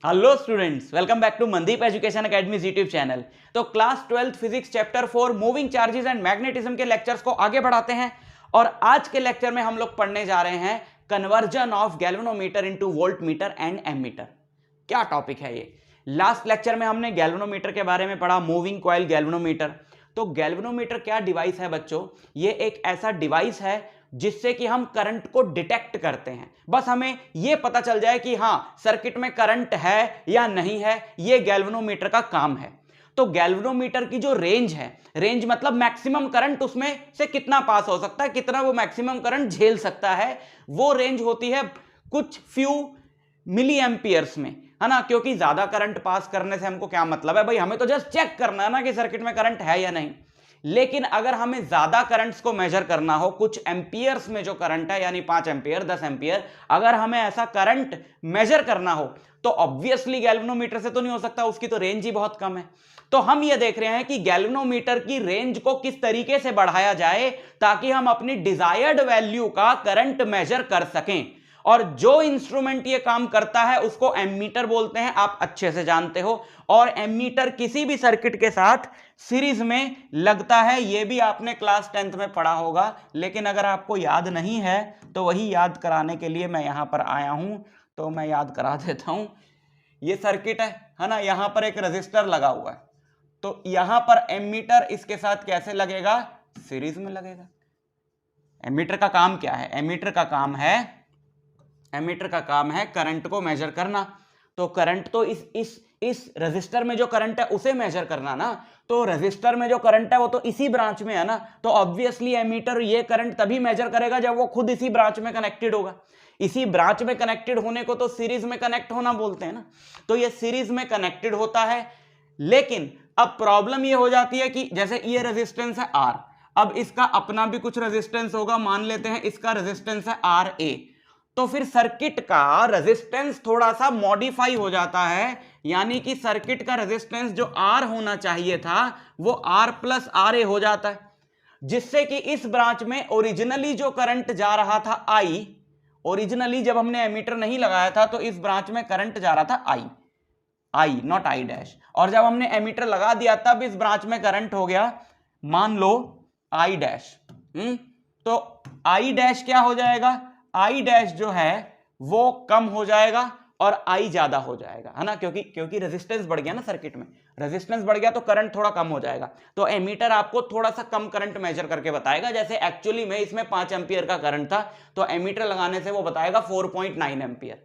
Hello students, welcome back to Mandeep education academy YouTube channel. तो class 12th physics chapter 4 moving charges and magnetism के lectures को आगे बढ़ाते हैं और आज के लेक्चर में हम लोग पढ़ने जा रहे हैं conversion of galvanometer into voltmeter and ammeter. क्या टॉपिक है ये? लास्ट लेक्चर में हमने गैल्वेनोमीटर के बारे में पढ़ा, मूविंग कॉइल गैल्वेनोमीटर। तो गैल्वेनोमीटर क्या डिवाइस है बच्चों? ये एक ऐसा डिवाइस है जिससे कि हम करंट को डिटेक्ट करते हैं। बस हमें यह पता चल जाए कि हां सर्किट में करंट है या नहीं है, यह गैल्वेनोमीटर का काम है। तो गैल्वेनोमीटर की जो रेंज है, रेंज मतलब मैक्सिमम करंट उसमें से कितना पास हो सकता है, कितना वो मैक्सिमम करंट झेल सकता है, वो रेंज होती है कुछ फ्यू मिली एम्पियर्स में, है ना। क्योंकि ज्यादा करंट पास करने से हमको क्या मतलब है भाई, हमें तो जस्ट चेक करना है ना कि सर्किट में करंट है या नहीं। लेकिन अगर हमें ज्यादा करंट्स को मेजर करना हो, कुछ एम्पियर्स में जो करंट है यानी 5 एम्पियर 10 एम्पियर, अगर हमें ऐसा करंट मेजर करना हो तो ऑब्वियसली गैल्वेनोमीटर से तो नहीं हो सकता, उसकी तो रेंज ही बहुत कम है। तो हम ये देख रहे हैं कि गैल्वेनोमीटर की रेंज को किस तरीके से बढ़ाया जाए ताकि हम अपनी डिजायर्ड वैल्यू का करंट मेजर कर सकें। और जो इंस्ट्रूमेंट ये काम करता है उसको एमीटर बोलते हैं, आप अच्छे से जानते हो। और एमीटर किसी भी सर्किट के साथ सीरीज में लगता है, यह भी आपने क्लास 10th में पढ़ा होगा। लेकिन अगर आपको याद नहीं है तो वही याद कराने के लिए मैं यहां पर आया हूं, तो मैं याद करा देता हूं। यह सर्किट है ना, यहां पर एक रजिस्टर लगा हुआ है, तो यहां पर एमीटर इसके साथ कैसे लगेगा? सीरीज में लगेगा। एमीटर का काम क्या है? एमीटर का काम है करंट को मेजर करना। तो करंट तो इस रजिस्टर में जो करंट है उसे मेजर करना ना। तो रजिस्टर में जो करंट है वो तो इसी ब्रांच में है ना, तो ऑब्वियसली एमीटर ये करंट तभी मेजर करेगा जब वो खुद इसी ब्रांच में कनेक्टेड होगा। इसी ब्रांच में कनेक्टेड होने को तो सीरीज में कनेक्ट होना बोलते हैं ना। तो ये सीरीज में कनेक्टेड होता है। लेकिन अब प्रॉब्लम ये हो जाती है कि जैसे ये रेजिस्टेंस है R, अब इसका अपना भी कुछ रेजिस्टेंस होगा, मान लेते हैं इसका रेजिस्टेंस है RA। तो फिर सर्किट का रेजिस्टेंस थोड़ा सा मॉडिफाई हो जाता है, यानी कि सर्किट का रेजिस्टेंस जो R होना चाहिए था वो R प्लस RA हो जाता है, जिससे कि इस ब्रांच में ओरिजिनली जो करंट जा रहा था I, ओरिजिनली जब हमने एमीटर नहीं लगाया था तो इस ब्रांच में करंट जा रहा था I नॉट I डैश, और जब हमने एमीटर लगा दिया तब इस ब्रांच में करंट हो गया मान लो I डैश। तो I डैश क्या हो जाएगा? I डैश जो है वो कम हो जाएगा और I ज्यादा हो जाएगा, है ना। क्योंकि रेजिस्टेंस बढ़ गया ना, सर्किट में रेजिस्टेंस बढ़ गया तो करंट थोड़ा कम हो जाएगा। तो एमीटर आपको थोड़ा सा कम करंट मेजर करके बताएगा। जैसे एक्चुअली में इसमें 5 एम्पियर का करंट था तो एमीटर लगाने से वो बताएगा 4.9 एम्पियर,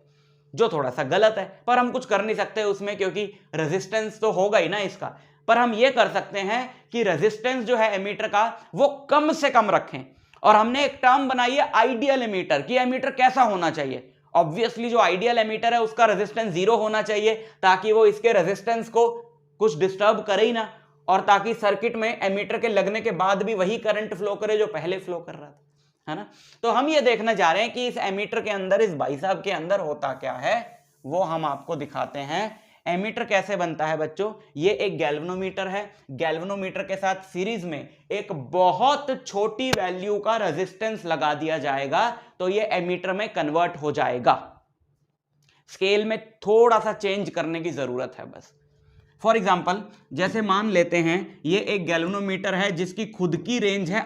जो थोड़ा सा गलत है, पर हम कुछ कर नहीं सकते उसमें क्योंकि रेजिस्टेंस तो होगा ही ना इसका। पर हम ये कर सकते हैं कि रेजिस्टेंस जो है एमीटर का वो कम से कम रखें। और हमने एक टर्म बनाई है आइडियल एमीटर, कि एमीटर कैसा होना चाहिए। ऑब्वियसली जो आइडियल एमीटर है उसका रेजिस्टेंस 0 होना चाहिए ताकि वो इसके रेजिस्टेंस को कुछ डिस्टर्ब करे ही ना, और ताकि सर्किट में एमीटर के लगने के बाद भी वही करंट फ्लो करे जो पहले फ्लो कर रहा था, है ना। तो हम ये देखने जा रहे हैं कि इस एमीटर के अंदर, इस भाई साहब के अंदर होता क्या है, वो हम आपको दिखाते हैं। एमीटर कैसे बनता है बच्चों? ये एक गैल्वेनोमीटर है। गैल्वेनोमीटर के साथ सीरीज में एक बहुत छोटी वैल्यू का रेजिस्टेंस लगा दिया जाएगा तो ये एमीटर में कन्वर्ट हो जाएगा। स्केल में थोड़ा सा चेंज करने की जरूरत है बस। फॉर एग्जाम्पल जैसे मान लेते हैं ये एक गैल्वेनोमीटर है जिसकी खुद की रेंज है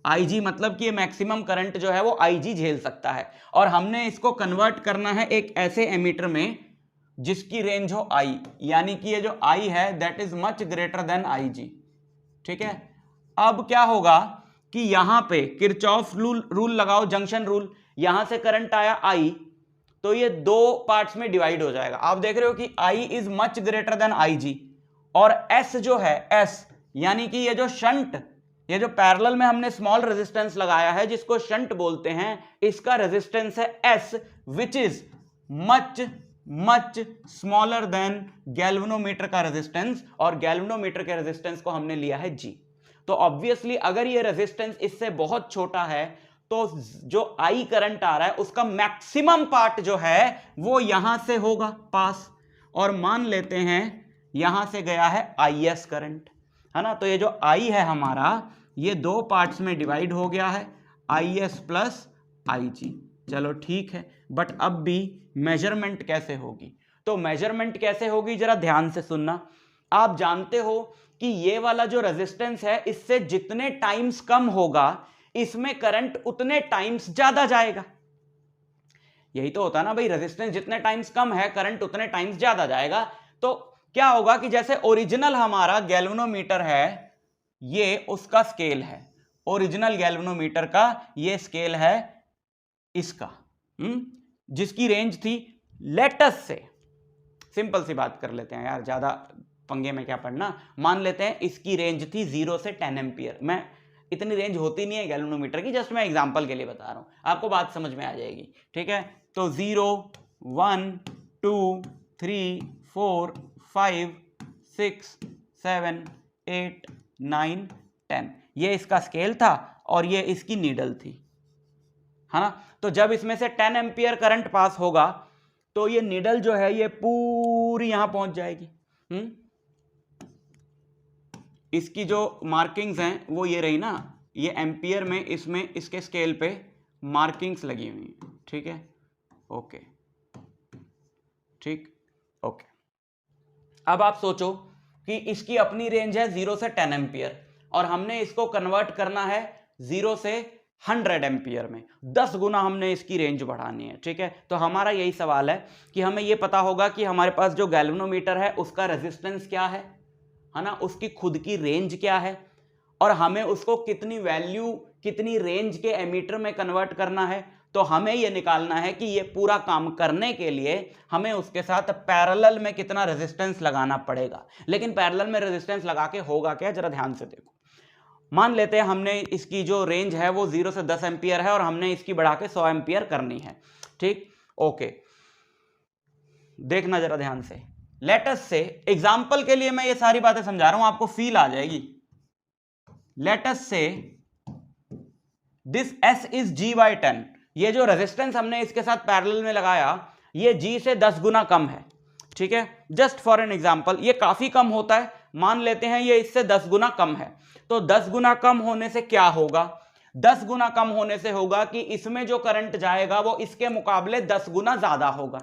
IG मतलब कि ये मैक्सिमम करंट जो है वो IG झेल सकता है, और हमने इसको कन्वर्ट करना है एक ऐसे एमीटर में जिसकी रेंज हो I, यानी कि ये जो I है that is much greater than IG। ठीक है, अब क्या होगा कि यहां पे किरचॉफ रूल लगाओ, जंक्शन रूल। यहां से करंट आया I, तो ये दो पार्ट्स में डिवाइड हो जाएगा। आप देख रहे हो कि I is much greater than IG, और S जो है S यानी कि ये जो शंट, ये जो पैरेलल में हमने स्मॉल रेजिस्टेंस लगाया है जिसको शंट बोलते हैं, इसका रेजिस्टेंस है S which is much smaller than galvanometer का रेजिस्टेंस, और गैल्वेनोमीटर के रेजिस्टेंस को हमने लिया है G। तो ऑब्वियसली अगर ये रेजिस्टेंस इससे बहुत छोटा है तो जो I करंट आ रहा है उसका मैक्सिमम पार्ट जो है वो यहां से होगा पास, और मान लेते हैं यहां से गया है IS करंट, है ना। तो ये जो I है हमारा ये दो पार्ट्स में डिवाइड हो गया है, IS प्लस IG। चलो ठीक है, बट अब भी मेजरमेंट कैसे होगी? तो मेजरमेंट कैसे होगी जरा ध्यान से सुनना। आप जानते हो कि ये वाला जो रेजिस्टेंस है इससे जितने टाइम्स कम होगा इसमें करंट उतने टाइम्स ज्यादा जाएगा। यही तो होता है ना भाई, रेजिस्टेंस जितने टाइम्स कम है करंट उतने टाइम्स ज्यादा जाएगा। तो क्या होगा कि जैसे ओरिजिनल हमारा गैल्वेनोमीटर है, ये उसका स्केल है, ओरिजिनल गैल्वेनोमीटर का ये स्केल है इसका, जिसकी रेंज थी, लेटस से सिंपल सी बात कर लेते हैं यार, ज्यादा पंगे में क्या पड़ना, मान लेते हैं इसकी रेंज थी 0 से 10 एम्पियर। मैं इतनी रेंज होती नहीं है गैल्वेनोमीटर की, जस्ट मैं एग्जांपल के लिए बता रहा हूं, आपको बात समझ में आ जाएगी, ठीक है। तो 0 1 2 3 4 5 6 7 8 9 10 ये इसका स्केल था और ये इसकी नीडल थी, है ना। तो जब इसमें से 10 एम्पियर करंट पास होगा तो ये नीडल जो है ये पूरी यहां पहुंच जाएगी। इसकी जो मार्किंग्स हैं वो ये रही ना, ये एम्पियर में इसमें इसके स्केल पे मार्किंग्स लगी हुई हैं, ठीक है, ओके, ठीक, ओके। अब आप सोचो कि इसकी अपनी रेंज है 0 से 10 एम्पियर और हमने इसको कन्वर्ट करना है 0 से 100 एम्पियर में, 10 गुना हमने इसकी रेंज बढ़ानी है, ठीक है। तो हमारा यही सवाल है कि हमें यह पता होगा कि हमारे पास जो गैल्वेनोमीटर है उसका रेजिस्टेंस क्या है ना, उसकी खुद की रेंज क्या है और हमें उसको कितनी वैल्यू कितनी रेंज के एमीटर में कन्वर्ट करना है। तो हमें यह निकालना है कि यह पूरा काम करने के लिए हमें उसके साथ पैरेलल में कितना रेजिस्टेंस लगाना पड़ेगा। लेकिन पैरेलल में रेजिस्टेंस लगा के होगा क्या, जरा ध्यान से देखो। मान लेते हैं हमने इसकी जो रेंज है वो 0 से 10 एम्पियर है और हमने इसकी बढ़ा के 100 एम्पियर करनी है, ठीक, ओके। देखना जरा ध्यान से, लेटस से एग्जाम्पल के लिए मैं ये सारी बातें समझा रहा हूं, आपको फील आ जाएगी। Let's say this S is G/10, ये जो रेजिस्टेंस हमने इसके साथ पैरेलल में लगाया ये G से 10 गुना कम है, ठीक है। जस्ट फॉर एन एग्जाम्पल, ये काफी कम होता है, मान लेते हैं ये इससे 10 गुना कम है। तो 10 गुना कम होने से क्या होगा, 10 गुना कम होने से होगा कि इसमें जो करंट जाएगा वो इसके मुकाबले 10 गुना ज्यादा होगा।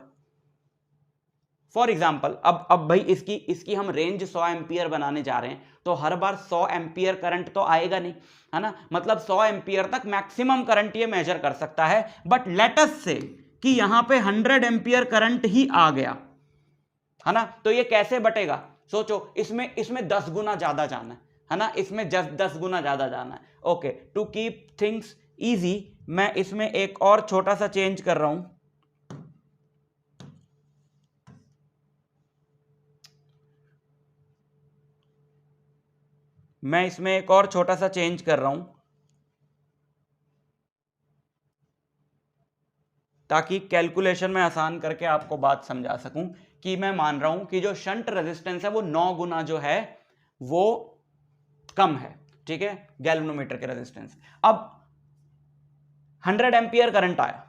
फॉर एग्जाम्पल अब भाई इसकी हम रेंज 100 एम्पियर बनाने जा रहे हैं, तो हर बार 100 एम्पियर करंट तो आएगा नहीं, है ना, मतलब 100 एम्पियर तक मैक्सिमम करंट ये मेजर कर सकता है। बट लेटस से कि यहां पे 100 एम्पियर करंट ही आ गया, है ना, तो ये कैसे बटेगा, सोचो, इसमें 10 गुना ज्यादा जाना है ना, इसमें 10 गुना ज्यादा जाना है, okay. To keep things easy मैं इसमें एक और छोटा सा चेंज कर रहा हूं, मैं इसमें एक और छोटा सा चेंज कर रहा हूं ताकि कैलकुलेशन में आसान करके आपको बात समझा सकूं कि मैं मान रहा हूं कि जो शंट रेजिस्टेंस है वो 9 गुना जो है वो कम है, ठीक है, गैल्वेनोमीटर के रेजिस्टेंस। अब 100 एम्पियर करंट आया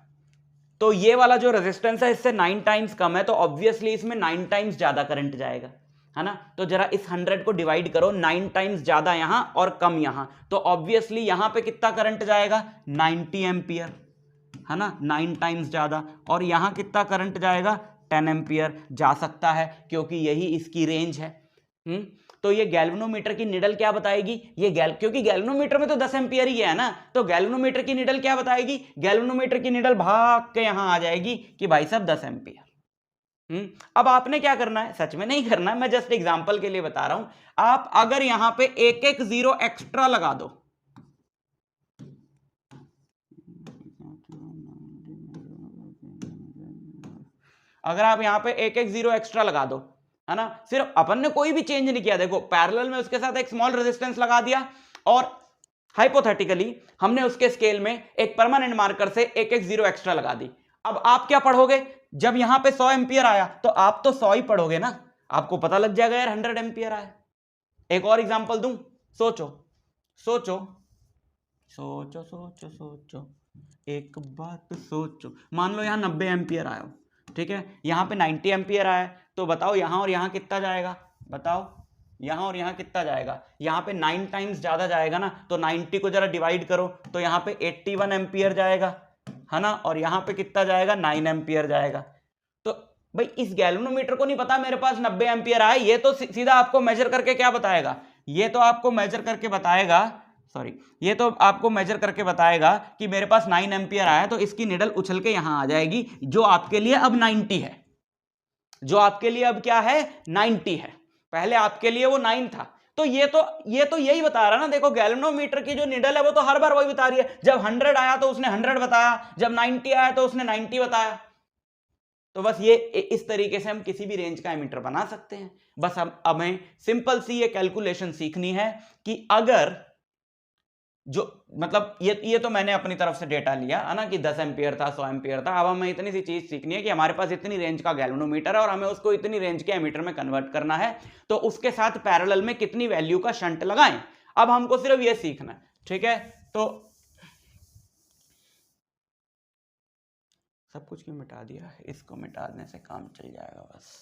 तो ये वाला जो रेजिस्टेंस है इससे 9 टाइम्स कम है, तो ऑब्वियसली इसमें 9 टाइम्स ज्यादा करंट जाएगा, है ना। तो जरा इस 100 को डिवाइड करो, 9 टाइम्स ज्यादा यहां और कम यहां, तो ऑब्वियसली यहां पे कितना करंट जाएगा, 90 एम्पियर, है ना, 9 टाइम्स ज्यादा। और यहां कितना करंट जाएगा, 10 एम्पियर जा सकता है क्योंकि यही इसकी रेंज है। तो ये गैल्वेनोमीटर की निडल क्या बताएगी, क्योंकि गैल्वेनोमीटर में तो 10 एम्पियर ही है ना, तो गैल्वेनोमीटर की निडल क्या बताएगी, गैल्वेनोमीटर की निडल भाग के यहां आ जाएगी कि भाई साहब 10 एम्पियर। अब आपने क्या करना है, सच में नहीं करना है, मैं जस्ट एग्जांपल के लिए बता रहा हूं। आप अगर यहां पे एक जीरो एक्स्ट्रा लगा दो, अगर आप यहां पे एक जीरो एक्स्ट्रा लगा दो, है ना, सिर्फ अपन ने कोई भी चेंज नहीं किया, देखो पैरेलल में उसके साथ एक स्मॉल रेजिस्टेंस लगा दिया और हाइपोथेटिकली हमने उसके स्केल में एक परमानेंट मार्कर से एक जीरो एक्स्ट्रा लगा दी। अब आप क्या पढ़ोगे, जब यहां पे 100 एम्पियर आया तो आप तो 100 ही पढ़ोगे ना, आपको पता लग जाएगा यार 100 एम्पियर आया। एक और एग्जांपल दूं, सोचो सोचो सोचो सोचो सोचो एक बात सोचो, मान लो यहां 90 एम्पियर आया, ठीक है, यहां पे 90 एम्पियर आया, तो बताओ यहां और यहां कितना जाएगा, बताओ यहां और यहां कितना जाएगा, यहां पे 9 टाइम्स ज्यादा जाएगा ना, तो 90 को जरा डिवाइड करो तो यहां पे 81 एम्पियर जाएगा, है ना, और यहां पे कितना जाएगा, 9 एम्पियर जाएगा। तो भाई इस गैल्वेनोमीटर को नहीं पता मेरे पास 90 एम्पियर आए, ये तो सीधा आपको मेजर करके क्या बताएगा, ये तो आपको मेजर करके बताएगा, सॉरी ये तो आपको मेजर करके बताएगा कि मेरे पास 9 एम्पियर आया, तो इसकी निडल उछल के यहां आ जाएगी, जो आपके लिए अब 90 है, जो आपके लिए अब क्या है 90 है, पहले आपके लिए वो 9 था। तो ये तो यही बता रहा ना, देखो गैल्वेनोमीटर की जो निडल है वो तो हर बार वही बता रही है, जब 100 आया तो उसने 100 बताया, जब 90 आया तो उसने 90 बताया। तो बस ये इस तरीके से हम किसी भी रेंज का एमीटर बना सकते हैं। बस हमें सिंपल सी ये कैलकुलेशन सीखनी है कि अगर जो मतलब ये तो मैंने अपनी तरफ से डेटा लिया है ना कि 10 एम्पियर था, 100 एम्पियर था। अब हमें इतनी सी चीज सीखनी है कि हमारे पास इतनी रेंज का गैल्वेनोमीटर है और हमें उसको इतनी रेंज के एमीटर में कन्वर्ट करना है, तो उसके साथ पैरेलल में कितनी वैल्यू का शंट लगाएं। अब हमको सिर्फ ये सीखना है, ठीक है। तो सब कुछ क्यों मिटा दिया, इसको मिटाने से काम चल जाएगा बस।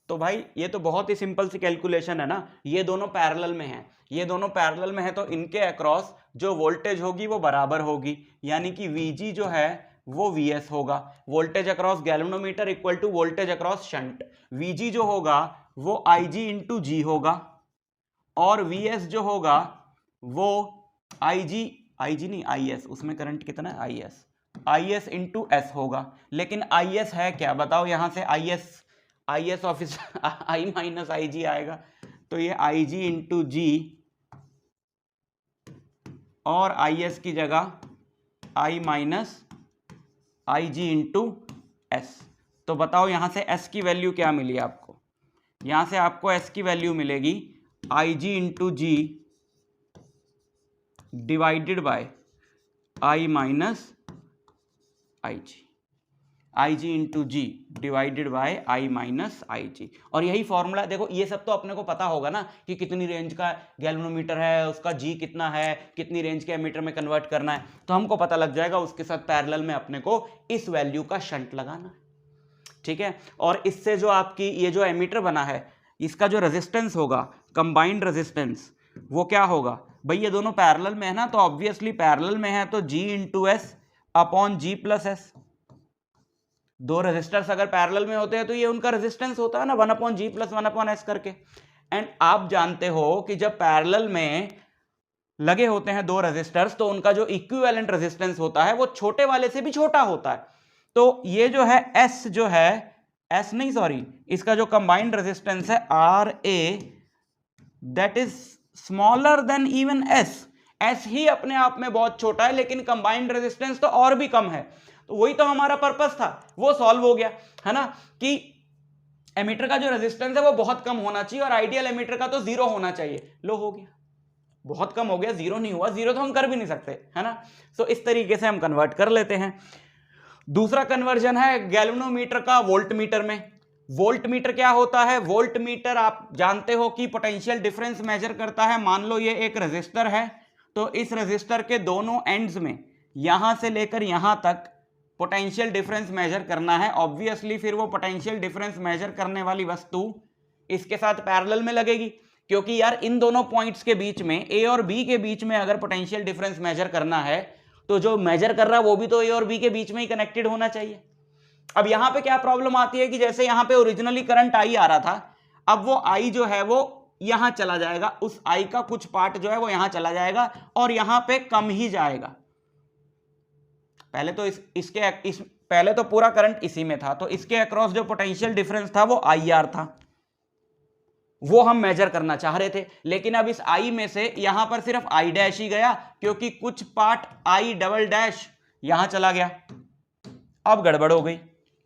तो भाई ये तो बहुत ही सिंपल सी कैलकुलेशन है ना, ये दोनों पैरेलल में हैं, ये दोनों पैरेलल में है, तो इनके अक्रॉस जो वोल्टेज होगी वो बराबर होगी, यानी कि Vg जो है वो Vs होगा। Voltage across galvanometer equal to voltage across shunt. Vg जो होगा वो Ig इंटू जी होगा, और Vs जो होगा वो Ig नहीं Is, उसमें करंट कितना है Is इंटू एस होगा। लेकिन Is है क्या बताओ, यहां से Is office I minus IG आएगा, तो ये Ig इंटू जी और Is की जगह I minus IG into S. तो बताओ यहां से S की वैल्यू क्या मिली आपको, यहां से आपको S की वैल्यू मिलेगी Ig into G divided by I minus IG into G divided by I minus IG। और यही फॉर्मूला देखो, ये सब तो अपने को पता होगा ना कि कितनी रेंज का गैल्वेनोमीटर है, उसका जी कितना है, कितनी रेंज के एमीटर में कन्वर्ट करना है, तो हमको पता लग जाएगा। उसके साथ पैरेलल में अपने को इस वैल्यू का शंट लगाना है, ठीक है। और इससे जो आपकी ये जो एमीटर बना है, इसका जो रेजिस्टेंस होगा, कंबाइंड रेजिस्टेंस, वो क्या होगा भाई, ये दोनों पैरेलल में है ना, तो ऑब्वियसली पैरेलल में है तो G इंटू एस अपॉन जी प्लस एस। दो रेजिस्टर्स अगर पैरेलल में होते हैं तो ये उनका रेजिस्टेंस होता है ना 1 अपॉन जी प्लस 1 अपॉन एस करके। एंड आप जानते हो कि जब पैरेलल में लगे होते हैं दो रेजिस्टर्स, तो उनका जो इक्विवेलेंट रेजिस्टेंस होता है वो छोटे वाले से भी छोटा होता है। तो ये जो है एस, जो है एस नहीं सॉरी, इसका जो कंबाइंड रेजिस्टेंस है R A, that is smaller than even S. S ही अपने आप में बहुत छोटा है, लेकिन कंबाइंड रेजिस्टेंस तो और भी कम है। तो वही तो हमारा पर्पस था, वो सॉल्व हो गया है ना, कि एमीटर का जो रेजिस्टेंस है वो बहुत कम होना चाहिए और आइडियल एमीटर का तो 0 होना चाहिए। लो हो गया, बहुत कम हो गया, 0 नहीं हुआ, 0 तो हम कर भी नहीं सकते है ना। सो इस तरीके से हम कन्वर्ट कर लेते हैं। दूसरा कन्वर्जन है गैल्वेनोमीटर का वोल्टमीटर में। वोल्टमीटर क्या होता है, वोल्टमीटर आप जानते हो कि पोटेंशियल डिफरेंस मेजर करता है। मान लो ये एक रेजिस्टर है, तो इस रेजिस्टर के दोनों एंड्स में यहां से लेकर यहां तक पोटेंशियल डिफरेंस मेजर करना है। ऑब्वियसली फिर वो पोटेंशियल डिफरेंस मेजर करने वाली वस्तु इसके साथ पैरेलल में लगेगी, क्योंकि यार इन दोनों पॉइंट्स के बीच में, ए और बी के बीच में अगर पोटेंशियल डिफरेंस मेजर करना है, तो जो मेजर कर रहा है वो भी तो ए और बी के बीच में ही कनेक्टेड होना चाहिए। अब यहां पे क्या प्रॉब्लम आती है कि जैसे यहां पे ओरिजिनली करंट आई आ रहा था, अब वो आई जो है वो यहां चला जाएगा, उस आई का कुछ पार्ट जो है वो यहां चला जाएगा और यहां पे कम ही जाएगा। पहले तो पहले तो पूरा करंट इसी में था, तो इसके अक्रॉस जो पोटेंशियल डिफरेंस था वो आई आर था, वो हम मेजर करना चाह रहे थे। लेकिन अब इस आई में से यहां पर सिर्फ आई डैश ही गया, क्योंकि कुछ पार्ट आई डबल डैश यहां चला गया। अब गड़बड़ हो गई,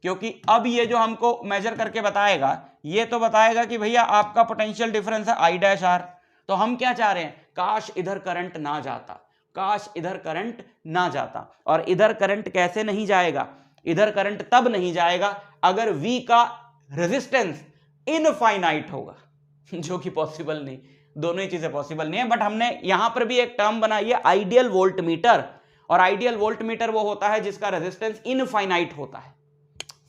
क्योंकि अब ये जो हमको मेजर करके बताएगा, ये तो बताएगा कि भैया आपका पोटेंशियल डिफरेंस है आई डैश आर। तो हम क्या चाह रहे हैं, काश इधर करंट ना जाता, काश इधर करंट ना जाता। और इधर करंट कैसे नहीं जाएगा, इधर करंट तब नहीं जाएगा अगर V का रेजिस्टेंस इनफाइनाइट होगा, जो कि पॉसिबल नहीं, दोनों ही चीजें पॉसिबल नहीं है। बट हमने यहां पर भी एक टर्म बनाई है आइडियल वोल्टमीटर, और आइडियल वोल्टमीटर वो होता है जिसका रेजिस्टेंस इनफाइनाइट होता है,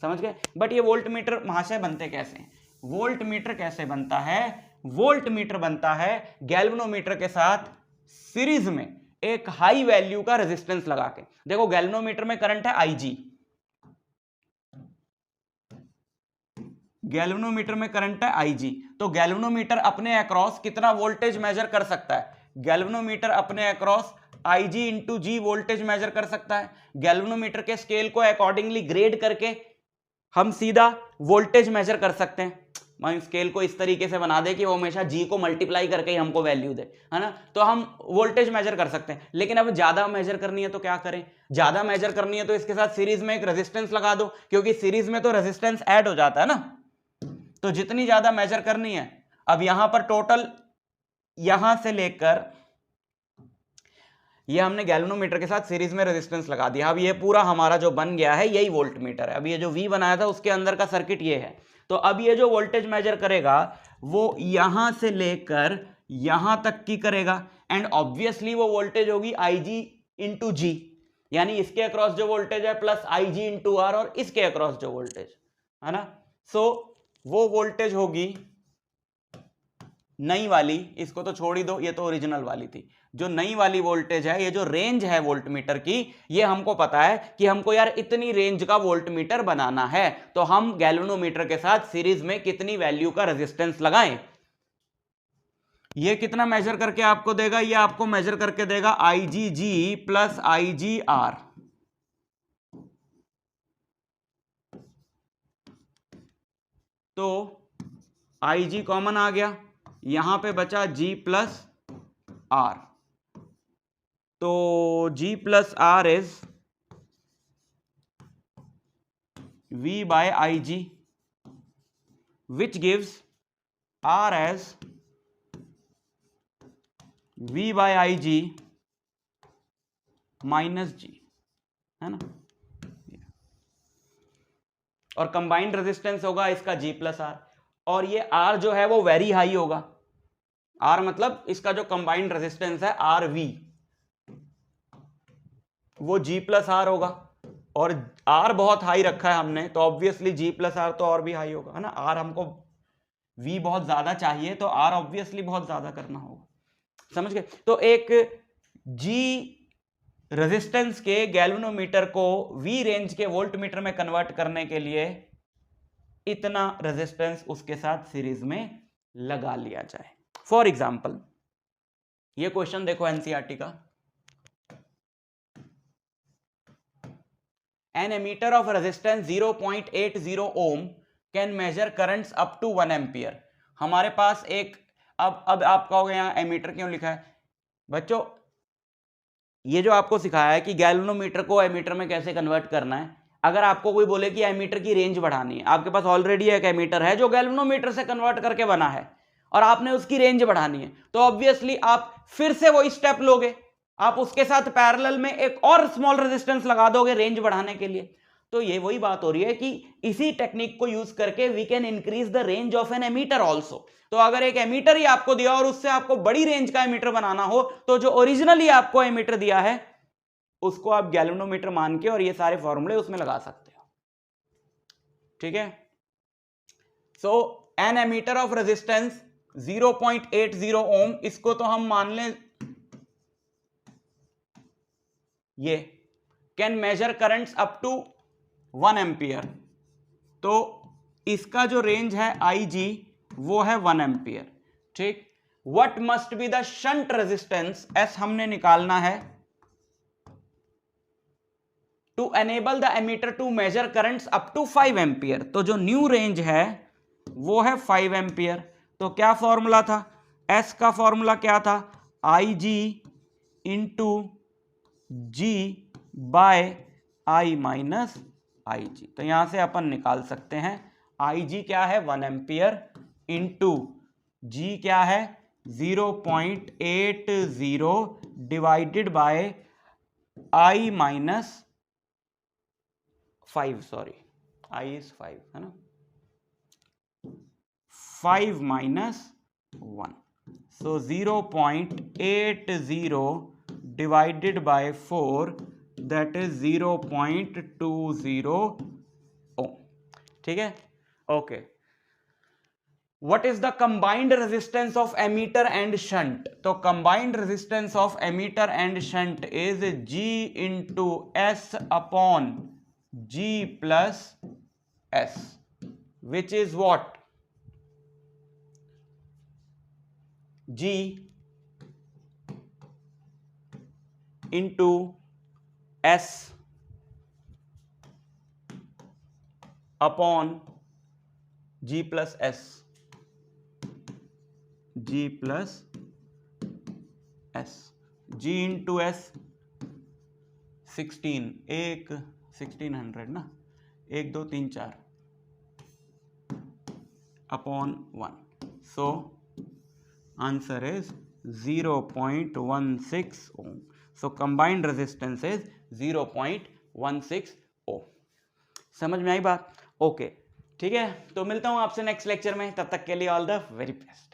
समझ गए। बट ये वोल्टमीटर महाशय बनते कैसे हैं, वोल्टमीटर कैसे बनता है, वोल्टमीटर बनता है गैल्वेनोमीटर के साथ सीरीज में एक हाई वैल्यू का रेजिस्टेंस लगा के। देखो गैल्वेनोमीटर में करंट है IG, गैल्वेनोमीटर में करंट है IG, तो गैल्वेनोमीटर अपने अक्रॉस कितना वोल्टेज मेजर कर सकता है? गैल्वेनोमीटर अपने across IG into G voltage measure कर सकता है। गैल्वेनोमीटर के स्केल को अकॉर्डिंगली ग्रेड करके हम सीधा वोल्टेज मेजर कर सकते हैं। मैं स्केल को इस तरीके से बना दे कि वो हमेशा G को मल्टीप्लाई करके ही हमको वैल्यू दे, है ना, तो हम वोल्टेज मेजर कर सकते हैं। लेकिन अब ज्यादा मेजर करनी है तो क्या करें? ज्यादा मेजर करनी है तो इसके साथ सीरीज में एक रेजिस्टेंस लगा दो, क्योंकि सीरीज में तो रेजिस्टेंस ऐड हो जाता है ना। तो जितनी ज्यादा मेजर करनी है, अब यहां पर टोटल यहां से लेकर ये हमने गैल्वेनोमीटर के साथ सीरीज में रेजिस्टेंस लगा दिया। अब ये पूरा हमारा जो बन गया है यही वोल्टमीटर है। अब ये जो V बनाया था उसके अंदर का सर्किट ये है। तो अब ये जो वोल्टेज मेजर करेगा वो यहां से लेकर यहां तक की करेगा, एंड ऑब्वियसली वो वोल्टेज होगी IG इंटू G, यानी इसके अक्रॉस जो वोल्टेज है प्लस IG इंटू R और इसके अक्रॉस जो वोल्टेज है ना, सो वो वोल्टेज होगी नई वाली, इसको तो छोड़ ही दो, ये तो ओरिजिनल वाली थी। जो नई वाली वोल्टेज है, ये जो रेंज है वोल्टमीटर की, ये हमको पता है कि हमको यार इतनी रेंज का वोल्टमीटर बनाना है, तो हम गैल्वेनोमीटर के साथ सीरीज में कितनी वैल्यू का रेजिस्टेंस लगाएं। ये कितना मेजर करके आपको देगा? ये आपको मेजर करके देगा IgG प्लस IgR। तो IG कॉमन आ गया, यहां पे बचा G प्लस R, तो G plus R is V by IG, which gives R as V by IG minus G, है ना। और कंबाइंड रेजिस्टेंस होगा इसका G प्लस R, और ये R जो है वो वेरी हाई होगा। R मतलब इसका जो कंबाइंड रेजिस्टेंस है RV, वो G प्लस R होगा, और R बहुत हाई रखा है हमने, तो ऑब्वियसली G प्लस R तो और भी हाई होगा, है ना। R हमको V बहुत ज्यादा चाहिए, तो R ऑब्वियसली बहुत ज्यादा करना होगा, समझ गए। तो एक G रेजिस्टेंस के गैल्वेनोमीटर को V रेंज के वोल्टमीटर में कन्वर्ट करने के लिए इतना रेजिस्टेंस उसके साथ सीरीज में लगा लिया जाए। फॉर एग्जाम्पल ये क्वेश्चन देखो एनसीईआरटी का, an ammeter of resistance 0.80 ohm can measure currents up to 1 ampere. हमारे पास एक, अब आप कहोगे यहां एमीटर क्यों लिखा है? बच्चों ये जो आपको सिखाया है कि गैल्वेनोमीटर को एमीटर में कैसे कन्वर्ट करना है, अगर आपको कोई बोले कि एमीटर की रेंज बढ़ानी है, आपके पास ऑलरेडी एक एमीटर है जो गैल्वेनोमीटर से कन्वर्ट करके बना है और आपने उसकी रेंज बढ़ानी है, तो ऑब्वियसली आप फिर से वही स्टेप लोगे, आप उसके साथ पैरेलल में एक और स्मॉल रेजिस्टेंस लगा दोगे रेंज बढ़ाने के लिए। तो ये वही बात हो रही है कि इसी टेक्निक को यूज करके we can increase the range of an ammeter also. तो अगर एक एमीटर ही आपको दिया और उससे आपको बड़ी रेंज का एमीटर बनाना हो, तो जो ओरिजिनली आपको एमीटर दिया है उसको आप गैल्वेनोमीटर मान के और ये सारे फॉर्मूले उसमें लगा सकते हो, ठीक है। So an ammeter of resistance 0.80 ohm, इसको तो हम मान लें ये can measure currents up to 1 ampere, तो इसका जो रेंज है IG वो है 1 एम्पियर, ठीक। What must be the shunt resistance, S हमने निकालना है, to enable the ammeter to measure currents up to 5 ampere. तो जो न्यू रेंज है वो है 5 एम्पियर। तो क्या फॉर्मूला था? S का फॉर्मूला क्या था? IG into G by I minus IG। तो यहां से अपन निकाल सकते हैं IG क्या है 1 एम्पियर इंटू G क्या है 0.80 divided by I minus 5, sorry I is 5, है ना, 5 minus 1, so 0.80 divided by 4, that is 0.20 ओम, ठीक है, okay. What is the combined resistance of ammeter and shunt? तो combined resistance of ammeter and shunt is G into S upon G plus S, which is what? G into S upon G plus S. G plus S. G into S 1600 ना, 1 2 3 4 upon 1. So answer is 0.16 ohm. So combined resistance is 0.16 ohm. समझ में आई बात? Okay, ठीक है, तो मिलता हूं आपसे नेक्स्ट लेक्चर में, तब तक के लिए ऑल द वेरी बेस्ट.